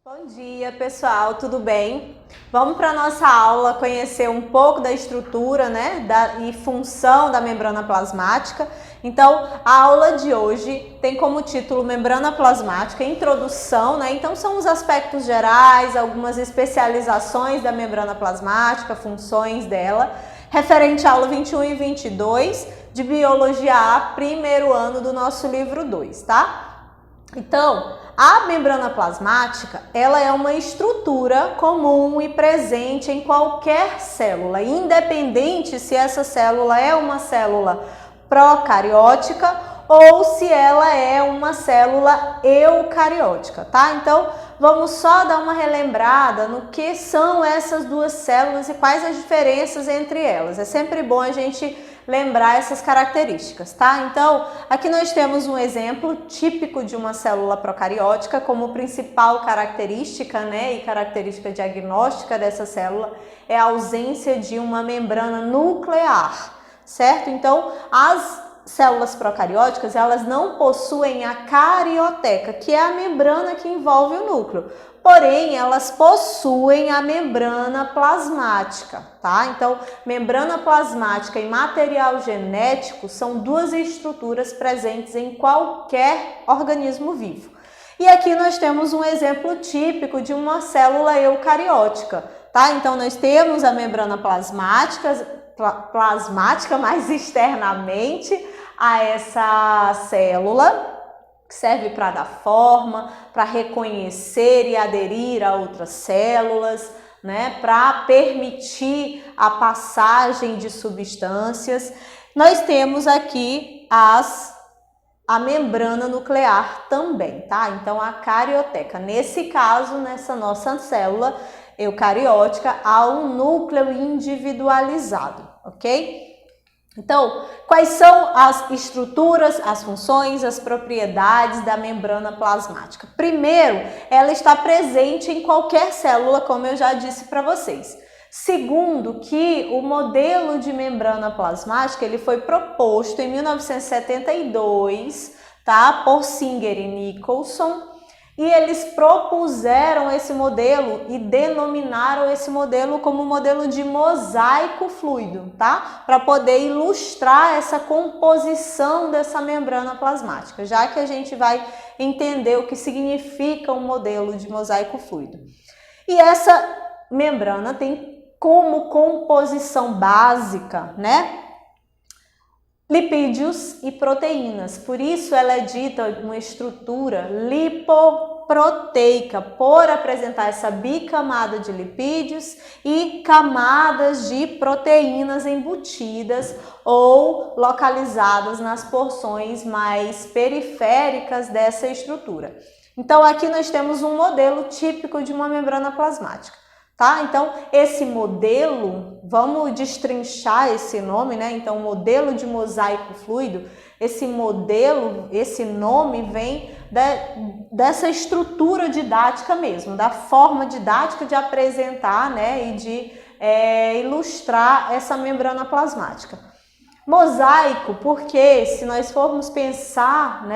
Bom dia, pessoal, tudo bem? Vamos para a nossa aula conhecer um pouco da estrutura, e função da membrana plasmática. Então, a aula de hoje tem como título Membrana Plasmática, Introdução, Então, são os aspectos gerais, algumas especializações da membrana plasmática, funções dela, referente à aula 21 e 22 de Biologia A, primeiro ano do nosso livro 2, tá? Então, a membrana plasmática, ela é uma estrutura comum e presente em qualquer célula, independente se essa célula é uma célula procariótica ou se ela é uma célula eucariótica, tá? Então, vamos só dar uma relembrada no que são essas duas células e quais as diferenças entre elas. É sempre bom a gente lembrar essas características, tá? Então, aqui nós temos um exemplo típico de uma célula procariótica como principal característica, e característica diagnóstica dessa célula é a ausência de uma membrana nuclear, certo? Então, as células procarióticas, elas não possuem a carioteca, que é a membrana que envolve o núcleo. Porém, elas possuem a membrana plasmática, tá? Então, membrana plasmática e material genético são duas estruturas presentes em qualquer organismo vivo. E aqui nós temos um exemplo típico de uma célula eucariótica, tá? Então, nós temos a membrana plasmática mais externamente a essa célula, que serve para dar forma, para reconhecer e aderir a outras células, para permitir a passagem de substâncias. Nós temos aqui a membrana nuclear também, tá? Então, a carioteca. Nesse caso, nessa nossa célula eucariótica, há um núcleo individualizado, ok? Então, quais são as estruturas, as funções, as propriedades da membrana plasmática? Primeiro, ela está presente em qualquer célula, como eu já disse para vocês. Segundo, que o modelo de membrana plasmática ele foi proposto em 1972, tá, por Singer e Nicholson. E eles propuseram esse modelo e denominaram esse modelo como modelo de mosaico fluido, tá? Para poder ilustrar essa composição dessa membrana plasmática, já que a gente vai entender o que significa um modelo de mosaico fluido. E essa membrana tem como composição básica, lipídios e proteínas. Por isso ela é dita uma estrutura lipoproteica, por apresentar essa bicamada de lipídios e camadas de proteínas embutidas ou localizadas nas porções mais periféricas dessa estrutura. Então aqui nós temos um modelo típico de uma membrana plasmática. Tá? Então, esse modelo, vamos destrinchar esse nome, Então, modelo de mosaico fluido, esse nome vem dessa estrutura didática mesmo, da forma didática de apresentar, e de ilustrar essa membrana plasmática. Mosaico, porque se nós formos pensar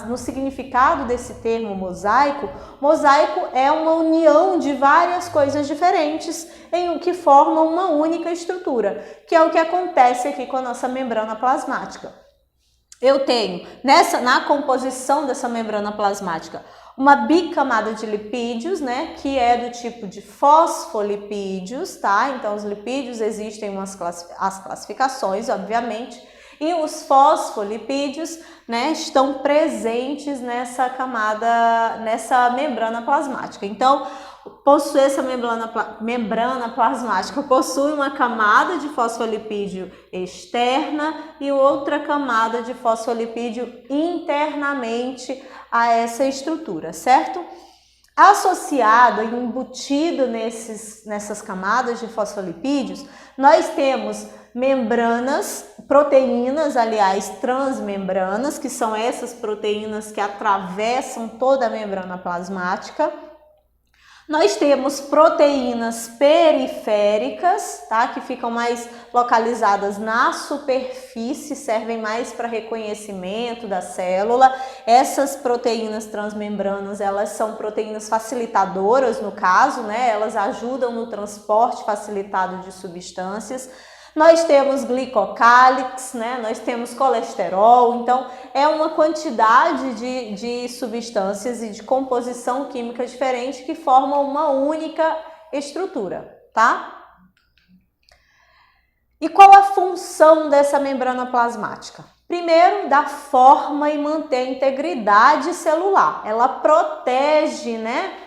no significado desse termo mosaico, mosaico é uma união de várias coisas diferentes em que formam uma única estrutura, que é o que acontece aqui com a nossa membrana plasmática. Eu tenho, na composição dessa membrana plasmática, uma bicamada de lipídios, que é do tipo de fosfolipídios, tá? Então, os lipídios existem as classificações, obviamente, e os fosfolipídios, estão presentes nessa camada, nessa membrana plasmática. Então, essa membrana plasmática possui uma camada de fosfolipídio externa e outra camada de fosfolipídio internamente a essa estrutura, certo? Associado e embutido nessas camadas de fosfolipídios, nós temos proteínas, aliás, transmembranas, que são essas proteínas que atravessam toda a membrana plasmática. Nós temos proteínas periféricas, tá? Que ficam mais localizadas na superfície, servem mais para reconhecimento da célula. Essas proteínas transmembranas, elas são proteínas facilitadoras, no caso, né? Elas ajudam no transporte facilitado de substâncias. Nós temos glicocálix, né? Nós temos colesterol, então é uma quantidade de substâncias e de composição química diferente que formam uma única estrutura, tá? E qual a função dessa membrana plasmática? Primeiro, dar forma e manter a integridade celular. Ela protege, né?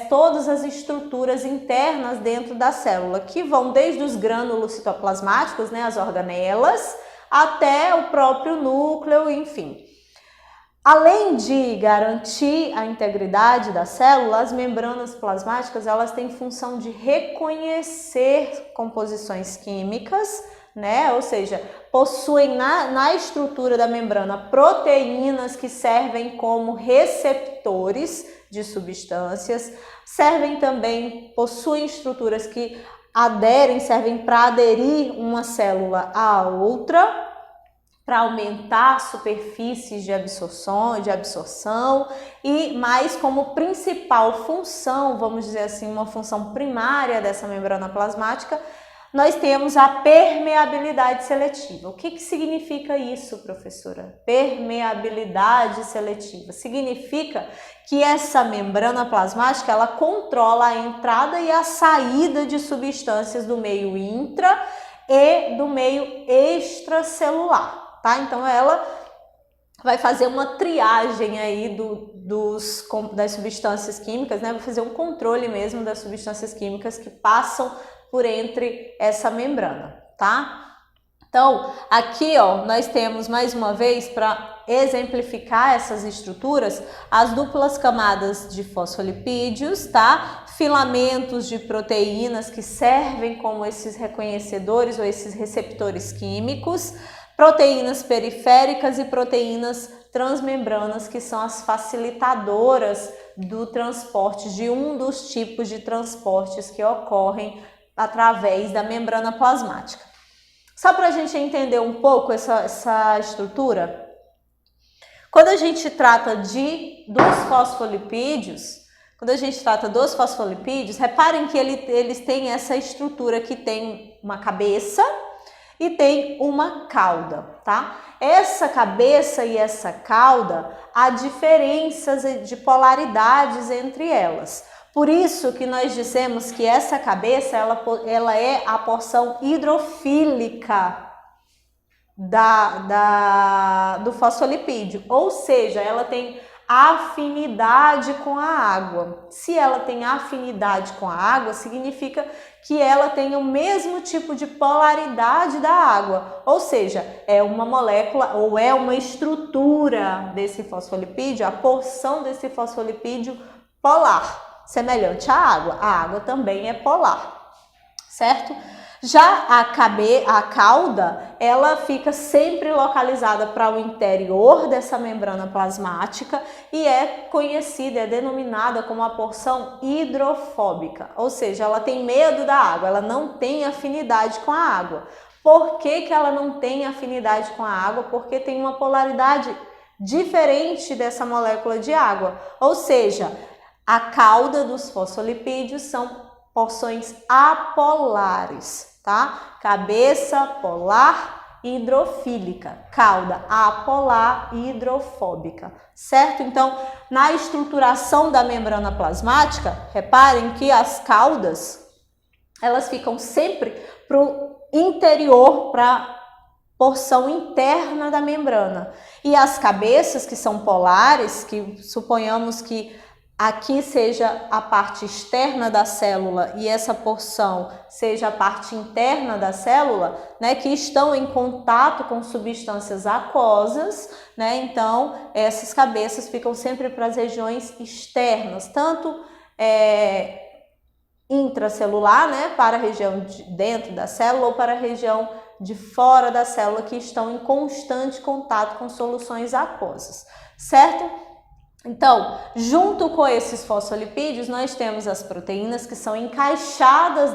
Todas as estruturas internas dentro da célula, que vão desde os grânulos citoplasmáticos, né, as organelas, até o próprio núcleo, enfim. Além de garantir a integridade da célula, as membranas plasmáticas, elas têm função de reconhecer composições químicas, né? Ou seja, possuem na estrutura da membrana proteínas que servem como receptores de substâncias, possuem estruturas que servem para aderir uma célula à outra, para aumentar superfícies de absorção e mais como principal função, vamos dizer assim, uma função primária dessa membrana plasmática, nós temos a permeabilidade seletiva. O que significa isso, professora? Permeabilidade seletiva significa que essa membrana plasmática, ela controla a entrada e a saída de substâncias do meio intra e do meio extracelular, tá? Então ela vai fazer uma triagem aí das substâncias químicas, né? Vai fazer um controle mesmo das substâncias químicas que passam por entre essa membrana, tá? Então, aqui, ó, nós temos mais uma vez, para exemplificar essas estruturas, as duplas camadas de fosfolipídios, tá? Filamentos de proteínas que servem como esses reconhecedores ou esses receptores químicos, proteínas periféricas e proteínas transmembranas, que são as facilitadoras do transporte, de um dos tipos de transportes que ocorrem através da membrana plasmática. Só para a gente entender um pouco essa estrutura, quando a gente trata dos fosfolipídios, reparem que eles têm essa estrutura que tem uma cabeça e tem uma cauda, tá? Essa cabeça e essa cauda, há diferenças de polaridades entre elas. Por isso que nós dissemos que essa cabeça, ela é a porção hidrofílica do fosfolipídio, ou seja, ela tem afinidade com a água. Se ela tem afinidade com a água, significa que ela tem o mesmo tipo de polaridade da água, ou seja, é uma molécula ou é uma estrutura desse fosfolipídio, a porção desse fosfolipídio polar, semelhante à água. A água também é polar, certo? Já a cauda, ela fica sempre localizada para o interior dessa membrana plasmática e é denominada como a porção hidrofóbica, ou seja, ela tem medo da água, ela não tem afinidade com a água. Por que ela não tem afinidade com a água? Porque tem uma polaridade diferente dessa molécula de água, ou seja, a cauda dos fosfolipídios são porções apolares, tá? Cabeça polar hidrofílica, cauda apolar hidrofóbica, certo? Então, na estruturação da membrana plasmática, reparem que as caudas, elas ficam sempre para o interior, para a porção interna da membrana. E as cabeças, que são polares, que suponhamos que aqui seja a parte externa da célula e essa porção seja a parte interna da célula, né, que estão em contato com substâncias aquosas, né? Então, essas cabeças ficam sempre para as regiões externas, tanto intracelular, né, para a região de dentro da célula, ou para a região de fora da célula, que estão em constante contato com soluções aquosas, certo? Então, junto com esses fosfolipídios, nós temos as proteínas que são encaixadas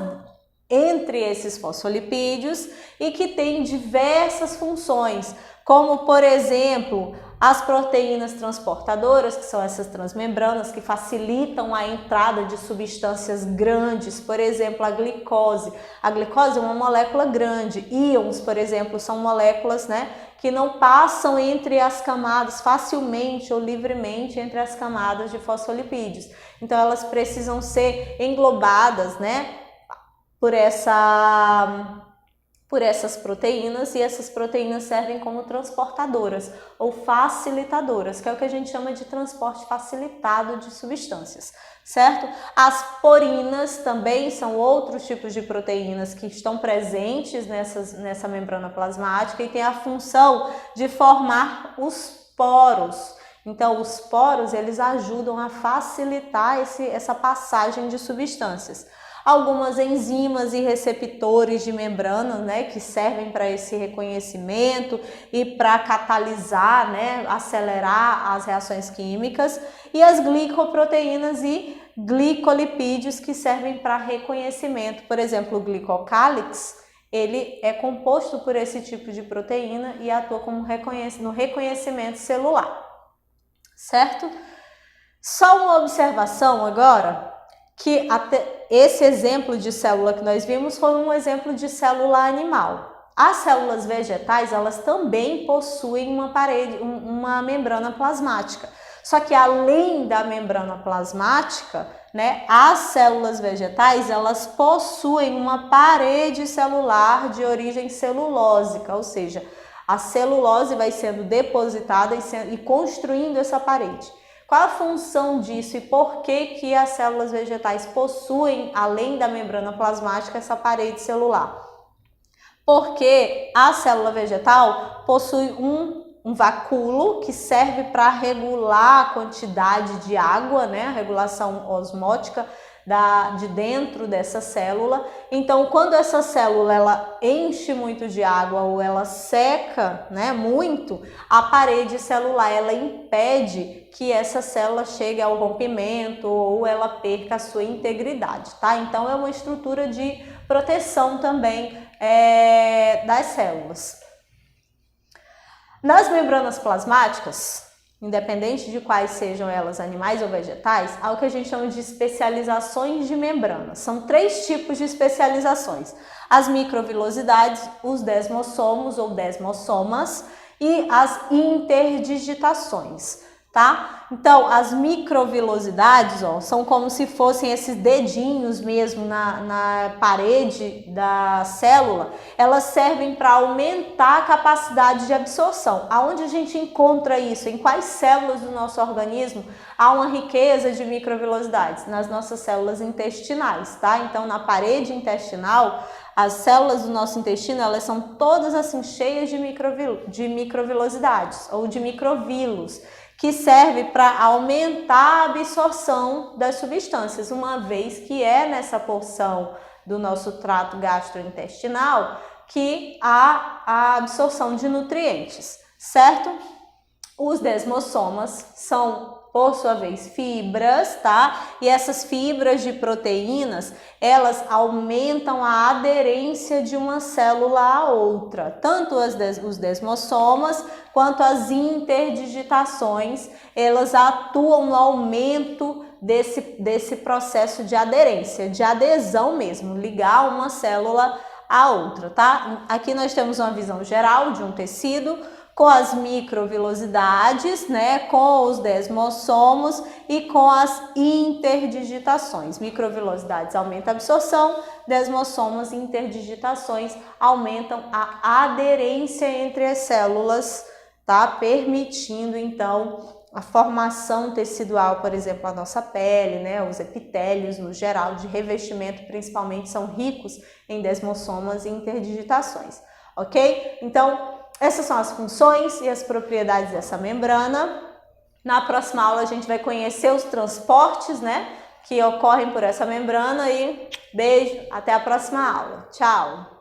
entre esses fosfolipídios e que têm diversas funções, como, por exemplo, as proteínas transportadoras, que são essas transmembranas que facilitam a entrada de substâncias grandes, por exemplo, a glicose. A glicose é uma molécula grande. Íons, por exemplo, são moléculas, que não passam entre as camadas facilmente ou livremente entre as camadas de fosfolipídios. Então, elas precisam ser englobadas, por essas proteínas, e essas proteínas servem como transportadoras ou facilitadoras, que é o que a gente chama de transporte facilitado de substâncias, certo? As porinas também são outros tipos de proteínas que estão presentes nessa membrana plasmática e têm a função de formar os poros. Então, os poros, eles ajudam a facilitar essa passagem de substâncias. Algumas enzimas e receptores de membrana, que servem para esse reconhecimento e para catalisar, acelerar as reações químicas, e as glicoproteínas e glicolipídios que servem para reconhecimento. Por exemplo, o glicocálix, ele é composto por esse tipo de proteína e atua como no reconhecimento celular, certo? Só uma observação agora, que até esse exemplo de célula que nós vimos foi um exemplo de célula animal. As células vegetais, elas também possuem uma membrana plasmática. Só que além da membrana plasmática, as células vegetais, elas possuem uma parede celular de origem celulósica, ou seja, a celulose vai sendo depositada e construindo essa parede. Qual a função disso e por que as células vegetais possuem, além da membrana plasmática, essa parede celular? Porque a célula vegetal possui um vacúolo que serve para regular a quantidade de água, a regulação osmótica de dentro dessa célula. Então, quando essa célula ela enche muito de água ou ela seca, muito, a parede celular ela impede que essa célula chegue ao rompimento ou ela perca a sua integridade, tá? Então, é uma estrutura de proteção também das células. Nas membranas plasmáticas, independente de quais sejam elas, animais ou vegetais, há o que a gente chama de especializações de membrana. São 3 tipos de especializações: as microvilosidades, os desmossomos ou desmossomas e as interdigitações, tá? Então, as microvilosidades, são como se fossem esses dedinhos mesmo na parede da célula. Elas servem para aumentar a capacidade de absorção. Aonde a gente encontra isso? Em quais células do nosso organismo há uma riqueza de microvilosidades? Nas nossas células intestinais, tá? Então, na parede intestinal, as células do nosso intestino, elas são todas assim cheias de microvilosidades ou de microvilos, que serve para aumentar a absorção das substâncias, uma vez que é nessa porção do nosso trato gastrointestinal que há a absorção de nutrientes, certo? Os desmossomas são, por sua vez, fibras, tá? E essas fibras de proteínas, elas aumentam a aderência de uma célula à outra. Tanto os desmossomas quanto as interdigitações, elas atuam no aumento desse processo de aderência, de adesão mesmo, ligar uma célula à outra, tá? Aqui nós temos uma visão geral de um tecido, com as microvilosidades, com os desmossomos e com as interdigitações. Microvilosidades aumentam a absorção, desmossomos e interdigitações aumentam a aderência entre as células, tá? Permitindo, então, a formação tecidual, por exemplo, a nossa pele, os epitélios no geral de revestimento, principalmente, são ricos em desmossomas e interdigitações, ok? Então, essas são as funções e as propriedades dessa membrana. Na próxima aula a gente vai conhecer os transportes, que ocorrem por essa membrana e beijo, até a próxima aula. Tchau!